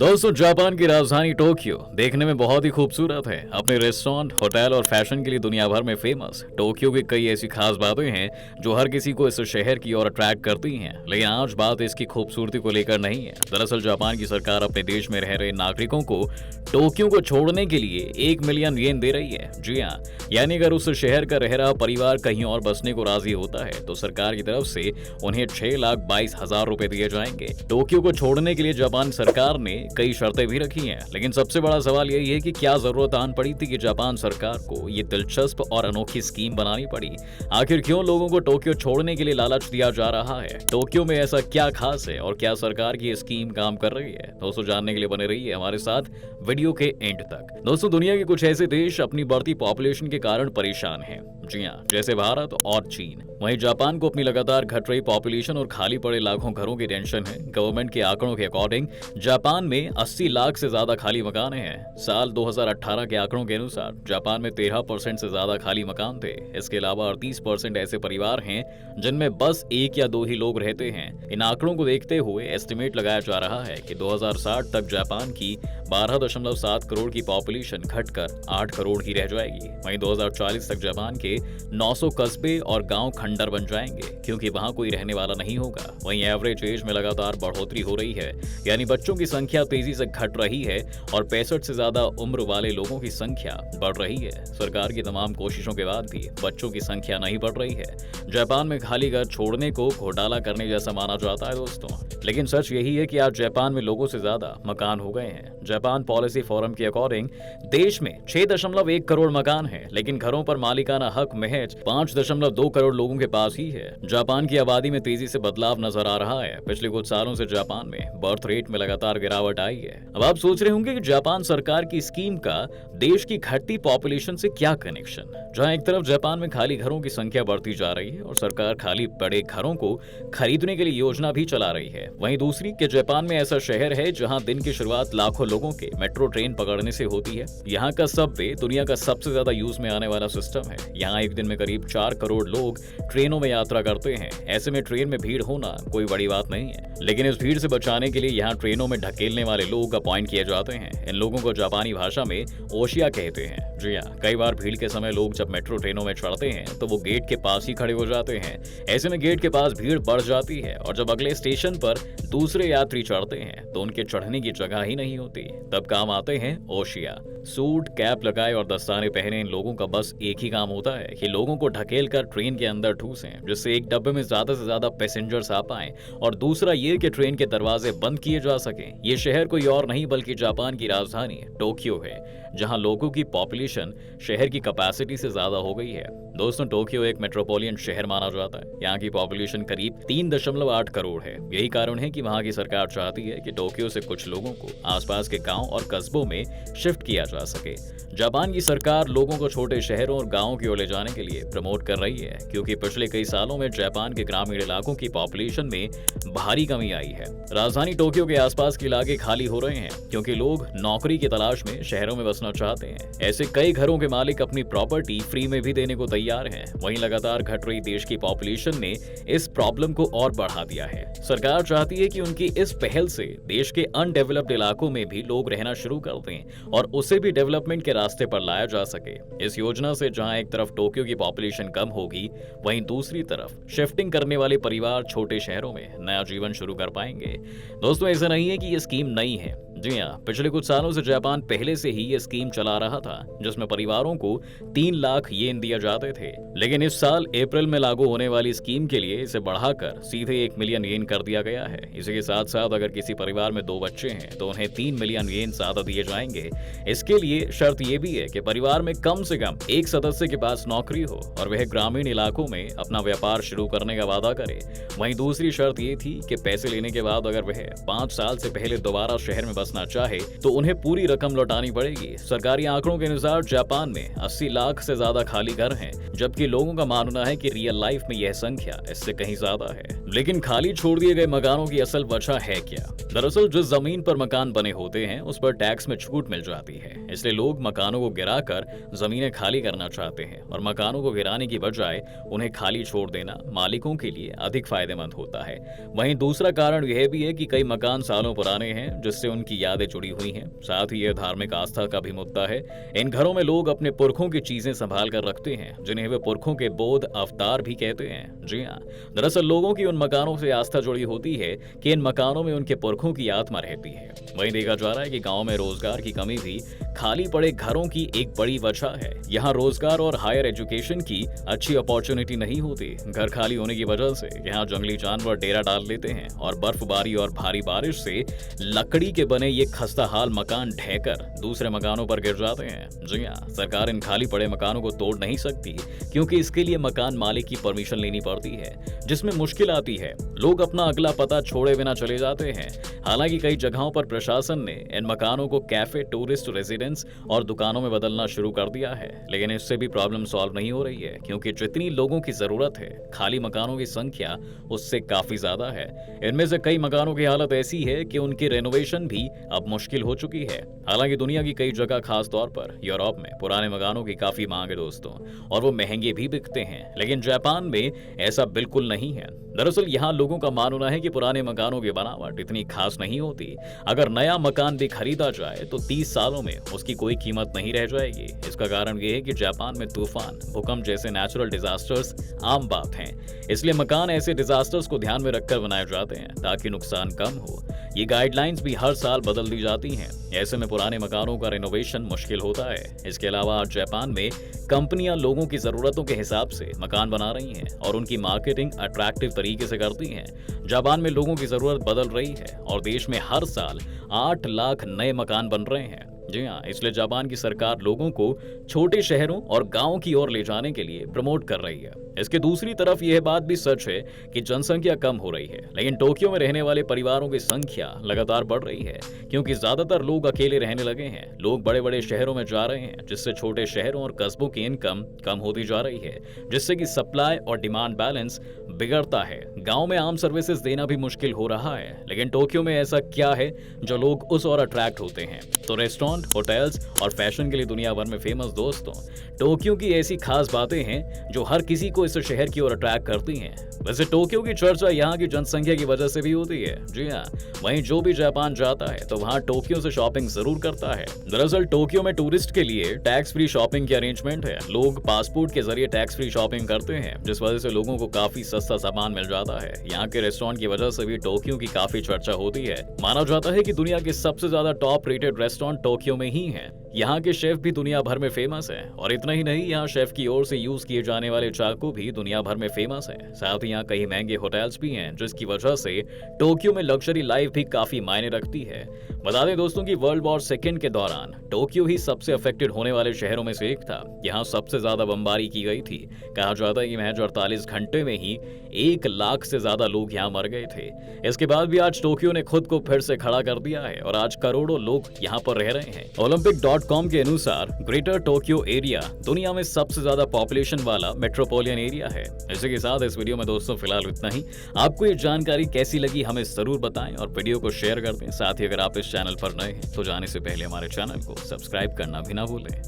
दोस्तों, जापान की राजधानी टोक्यो देखने में बहुत ही खूबसूरत है। अपने रेस्टोरेंट, होटल और फैशन के लिए दुनिया भर में फेमस टोक्यो की कई ऐसी खास बातें हैं जो हर किसी को इस शहर की ओर अट्रैक्ट करती हैं। लेकिन आज बात इसकी खूबसूरती को लेकर नहीं है। दरअसल जापान की सरकार अपने देश में रह रहे नागरिकों को टोक्यो को छोड़ने के लिए 1 मिलियन येन दे रही है। जी हाँ, यानी अगर उस शहर का रह रहा परिवार कहीं और बसने को राजी होता है तो सरकार की तरफ से उन्हें 6,22,000 रुपए दिए जाएंगे। टोक्यो को छोड़ने के लिए जापान सरकार ने कई शर्तें भी रखी हैं, लेकिन सबसे बड़ा सवाल यही है कि क्या जरूरत आन पड़ी थी कि जापान सरकार को ये दिलचस्प और अनोखी स्कीम बनानी पड़ी। आखिर क्यों लोगों को टोक्यो छोड़ने के लिए लालच दिया जा रहा है? टोक्यो में ऐसा क्या खास है और क्या सरकार की ये स्कीम काम कर रही है? दोस्तों, जानने के लिए बने रहिए हमारे साथ वीडियो के एंड तक। दोस्तों, दुनिया के कुछ ऐसे देश अपनी बढ़ती पॉपुलेशन के कारण परेशान हैं। जी हाँ, जैसे भारत और चीन। वहीं जापान को अपनी लगातार घट रही पॉपुलेशन और खाली पड़े लाखों घरों की टेंशन है। गवर्नमेंट के आंकड़ों के अकॉर्डिंग जापान में 80 लाख से ज्यादा खाली मकान हैं। साल 2018 के आंकड़ों के अनुसार जापान में 13% से ज्यादा खाली मकान थे। इसके अलावा 38% ऐसे परिवार हैं जिनमें बस एक या दो ही लोग रहते हैं। इन आंकड़ों को देखते हुए एस्टिमेट लगाया जा रहा है कि 2060 तक जापान की 12.7 करोड़ की पॉपुलेशन घटकर 8 करोड़ की रह जाएगी। वहीं 2040 तक जापान के 900 कस्बे और गांव खंडर बन जाएंगे, क्योंकि वहां कोई रहने वाला नहीं होगा। वहीं एवरेज एज में लगातार बढ़ोतरी हो रही है, यानी बच्चों की संख्या तेजी से घट रही है और 65 से ज्यादा उम्र वाले लोगों की संख्या बढ़ रही है। सरकार की तमाम कोशिशों के बाद भी बच्चों की संख्या नहीं बढ़ रही है। जापान में खाली घर छोड़ने को घोटाला करने जैसा माना जाता है दोस्तों, लेकिन सच यही है कि आज जापान में लोगों से ज्यादा मकान हो गए हैं। जापान पॉलिसी फोरम के अकॉर्डिंग देश में 6.1 करोड़ मकान हैं, लेकिन घरों पर मालिकाना हक महज 5.2 करोड़ लोगों के पास ही है। जापान की आबादी में तेजी से बदलाव नजर आ रहा है। पिछले कुछ सालों से जापान में बर्थ रेट में लगातार गिरावट आई है। अब आप सोच रहे होंगे कि जापान सरकार की स्कीम का देश की घटती पॉपुलेशन से क्या कनेक्शन। जहां एक तरफ जापान में खाली घरों की संख्या बढ़ती जा रही है और सरकार खाली पड़े घरों को खरीदने के लिए योजना भी चला रही है, वहीं दूसरी कि जापान में ऐसा शहर है जहां दिन की शुरुआत लाखों लोगों के मेट्रो ट्रेन पकड़ने से होती है। यहाँ का सबवे दुनिया का सबसे ज्यादा यूज में आने वाला सिस्टम है। यहाँ एक दिन में करीब 4 करोड़ लोग ट्रेनों में यात्रा करते हैं। ऐसे में ट्रेन में भीड़ होना कोई बड़ी बात नहीं है, लेकिन इस भीड़ से बचाने के लिए यहाँ ट्रेनों में ढकेलने वाले लोग अपॉइंट किए जाते हैं। इन लोगों को जापानी भाषा में ओशिया कहते हैं। जी हाँ, कई बार भीड़ के समय लोग जब मेट्रो ट्रेनों में चढ़ते हैं तो वो गेट के पास ही खड़े हो जाते हैं। ऐसे में गेट के पास भीड़ बढ़ जाती है और जब अगले स्टेशन पर दूसरे यात्री चढ़ते हैं तो उनके चढ़ने की जगह ही नहीं होती। तब काम आते हैं ओशिया। सूट, कैप लगाए और दस्ताने पहने इन लोगों का बस एक ही काम होता है कि लोगों को ढकेल कर ट्रेन के अंदर ठूसें, जिससे एक डब्बे में ज्यादा से ज्यादा पैसेंजर्स आ पाएं और दूसरा ये कि ट्रेन के दरवाजे बंद किए जा सकें। ये शहर कोई और नहीं बल्कि जापान की राजधानी टोक्यो है, जहां लोगों की पॉपुलेशन शहर की कैपेसिटी से ज्यादा हो गई है। दोस्तों, टोक्यो एक मेट्रोपॉलिटन शहर माना जाता है। यहाँ की पॉपुलेशन करीब 3.8 करोड़ है। यही कारण है कि वहाँ की सरकार चाहती है कि टोक्यो से कुछ लोगों को आसपास के गांव और कस्बों में शिफ्ट किया जा सके। जापान की सरकार लोगों को छोटे शहरों और गांवों की ओर ले जाने के लिए प्रमोट कर रही है, क्योंकि पिछले कई सालों में जापान के ग्रामीण इलाकों की पॉपुलेशन में भारी कमी आई है। राजधानी टोक्यो के आसपास के इलाके खाली हो रहे हैं क्योंकि लोग नौकरी की तलाश में शहरों में बसना चाहते हैं। ऐसे कई घरों के मालिक अपनी प्रॉपर्टी फ्री में भी देने को तैयार हैं। वहीं लगातार घट रही देश की पॉपुलेशन ने इस प्रॉब्लम को और बढ़ा दिया है। सरकार चाहती है कि उनकी इस पहल से देश के अनडेवलप्ड इलाकों में भी लोग रहना शुरू कर दें और उसे भी डेवलपमेंट के रास्ते पर लाया जा सके। इस योजना से जहां एक तरफ टोक्यो की पॉपुलेशन कम होगी, वहीं दूसरी तरफ शिफ्टिंग करने वाले परिवार छोटे शहरों में नया जीवन शुरू कर पाएंगे। दोस्तों, ऐसा नहीं है कि ये स्कीम नई है। जी हाँ, पिछले कुछ सालों से जापान पहले से ही ये स्कीम चला रहा था, जिसमें परिवारों को 3 लाख येन दिए जाते थे। लेकिन इस साल अप्रैल में लागू होने वाली स्कीम के लिए इसे बढ़ाकर सीधे 1 मिलियन येन कर दिया गया है। इसी के साथ साथ अगर किसी परिवार में 2 बच्चे हैं तो उन्हें 3 मिलियन येन ज्यादा दिए जाएंगे। इसके लिए शर्त यह भी है कि परिवार में कम से कम एक सदस्य के पास नौकरी हो और वह ग्रामीण इलाकों में अपना व्यापार शुरू करने का वादा करे। वहीं दूसरी शर्त ये थी कि पैसे लेने के बाद अगर वह 5 साल से पहले दोबारा शहर में बसना चाहे तो उन्हें पूरी रकम लौटानी पड़ेगी। सरकारी आंकड़ों के अनुसार जापान में 80 लाख से ज्यादा खाली घर हैं, जबकि लोगों का मानना है कि रियल लाइफ में यह संख्या इससे कहीं ज्यादा है। लेकिन खाली छोड़ दिए गए मकानों की असल वजह है क्या? दरअसल जिस जमीन पर मकान बने होते हैं उस पर टैक्स में छूट मिल जाती है, इसलिए लोग मकानों को गिराकर जमीनें खाली करना चाहते हैं और मकानों को गिराने की बजाय उन्हें खाली छोड़ देना मालिकों के लिए अधिक फायदेमंद होता है। वहीं दूसरा कारण यह भी है कि कई मकान सालों पुराने हैं जिससे उनकी यादें जुड़ी हुई हैं। साथ ही यह धार्मिक आस्था का भी मुद्दा है। इन घरों में लोग अपने पुरखों की चीजें संभाल कर रखते हैं जिन्हें वे पुरखों के बोध अवतार भी कहते हैं। जी हाँ, दरअसल लोगों की उन मकानों से आस्था जुड़ी होती है कि इन मकानों में उनके पुरखों की आत्मा रहती है। वहीं देखा जा रहा है कि गांव में रोजगार की कमी भी खाली पड़े घरों की एक बड़ी वजह है। यहाँ रोजगार और हायर एजुकेशन की अच्छी अपॉर्चुनिटी नहीं होती। घर खाली होने की वजह से यहाँ जंगली जानवर डेरा डाल लेते हैं और बर्फबारी और भारी बारिश से लकड़ी के बने ये खस्ताहाल मकान ढहकर दूसरे मकानों पर गिर जाते हैं। जी हाँ, सरकार इन खाली पड़े मकानों को तोड़ नहीं सकती क्योंकि इसके लिए मकान मालिक की परमिशन लेनी पड़ती है, जिसमें मुश्किल आती है। लोग अपना अगला पता छोड़े बिना चले जाते हैं। हालांकि कई जगहों पर प्रशासन ने इन मकानों को कैफे, टूरिस्ट रेजिडेंस और दुकानों में बदलना शुरू कर दिया है, लेकिन इससे भी प्रॉब्लम सॉल्व नहीं हो रही है क्योंकि जितनी लोगों की जरूरत है खाली मकानों की संख्या उससे काफी ज्यादा है। इनमें से कई मकानों की हालत ऐसी है कि उनकी रेनोवेशन भी अब मुश्किल हो चुकी है। हालांकि दुनिया की कई जगह, खास तौर पर यूरोप में पुराने मकानों की काफी मांग है दोस्तों, और वो महंगे भी बिकते हैं। लेकिन जापान में ऐसा बिल्कुल नहीं है। दरअसल यहाँ लोगों का मानना है कि पुराने मकानों की बनावट इतनी खास नहीं होती। अगर नया मकान भी खरीदा जाए तो 30 सालों में उसकी कोई कीमत नहीं रह जाएगी। इसका कारण ये है कि जापान में तूफान, भूकंप जैसे नेचुरल डिजास्टर्स आम बात हैं। इसलिए मकान ऐसे डिजास्टर्स को ध्यान में रखकर बनाए जाते हैं ताकि नुकसान कम हो। ये गाइडलाइंस भी हर साल बदल दी जाती हैं। ऐसे में पुराने मकानों का रिनोवेशन मुश्किल होता है। इसके अलावा आज जापान में कंपनियां लोगों की जरूरतों के हिसाब से मकान बना रही हैं और उनकी मार्केटिंग अट्रैक्टिव तरीके से करती हैं। जापान में लोगों की जरूरत बदल रही है और देश में हर साल 8 लाख नए मकान बन रहे हैं। जी हाँ, इसलिए जापान की सरकार लोगों को छोटे शहरों और गांवों की ओर ले जाने के लिए प्रमोट कर रही है। इसके दूसरी तरफ यह बात भी सच है कि जनसंख्या कम हो रही है, लेकिन टोक्यो में रहने वाले परिवारों की संख्या लगातार बढ़ रही है क्योंकि ज्यादातर लोग अकेले रहने लगे हैं। लोग बड़े बड़े शहरों में जा रहे हैं, जिससे छोटे शहरों और कस्बों की इनकम कम होती जा रही है, जिससे कि सप्लाई और डिमांड बैलेंस बिगड़ता है। गांव में आम सर्विसेज देना भी मुश्किल हो रहा है। लेकिन टोक्यो में ऐसा क्या है जो लोग उस ओर अट्रैक्ट होते हैं? तो रेस्टोरेंट, होटल्स और फैशन के लिए दुनिया भर में फेमस दोस्तों, टोक्यो की ऐसी खास बातें हैं जो हर किसी को इस शहर की ओर अट्रैक्ट करती हैं। वैसे टोक्यो की चर्चा यहाँ की जनसंख्या की वजह से भी होती है। जी हाँ, वहीं जो भी जापान जाता है तो वहाँ टोक्यो से शॉपिंग जरूर करता है। दरअसल टोक्यो में टूरिस्ट के लिए टैक्स फ्री शॉपिंग की अरेंजमेंट है। लोग पासपोर्ट के जरिए टैक्स फ्री शॉपिंग करते हैं, जिस वजह से लोगों को काफी सस्ता सामान मिल जाता है। यहाँ के रेस्टोरेंट की वजह से भी टोक्यो की काफी चर्चा होती है। माना जाता है कि दुनिया के सबसे ज्यादा टॉप रेटेड रेस्टोरेंट टोक्यो में ही है। यहाँ के शेफ भी दुनिया भर में फेमस है और इतना ही नहीं, यहाँ शेफ की ओर से यूज किए जाने वाले चाकू भी दुनिया भर में फेमस है। साथ ही यहाँ कई महंगे होटल्स भी हैं, जिसकी वजह से टोक्यो में लग्जरी लाइफ भी काफी मायने रखती है। बता दें दोस्तों कि वर्ल्ड वॉर सेकेंड के दौरान टोक्यो ही सबसे अफेक्टेड होने वाले शहरों में से एक था। यहाँ सबसे ज्यादा बमबारी की गई थी। कहा जाता है कि महज 48 घंटे में ही 1 लाख से ज्यादा लोग यहाँ मर गए थे। इसके बाद भी आज टोक्यो ने खुद को फिर से खड़ा कर दिया है और आज करोड़ों लोग यहाँ पर रह रहे हैं। Olympic.com के अनुसार ग्रेटर टोक्यो एरिया दुनिया में सबसे ज्यादा पॉपुलेशन वाला मेट्रोपोलियन एरिया है। इसी के साथ इस वीडियो में दोस्तों फिलहाल इतना ही। आपको ये जानकारी कैसी लगी हमें जरूर बताएं और वीडियो को शेयर कर दें। साथ ही अगर आप इस चैनल पर नए हैं तो जाने से पहले हमारे चैनल को सब्सक्राइब करना भी ना भूलें।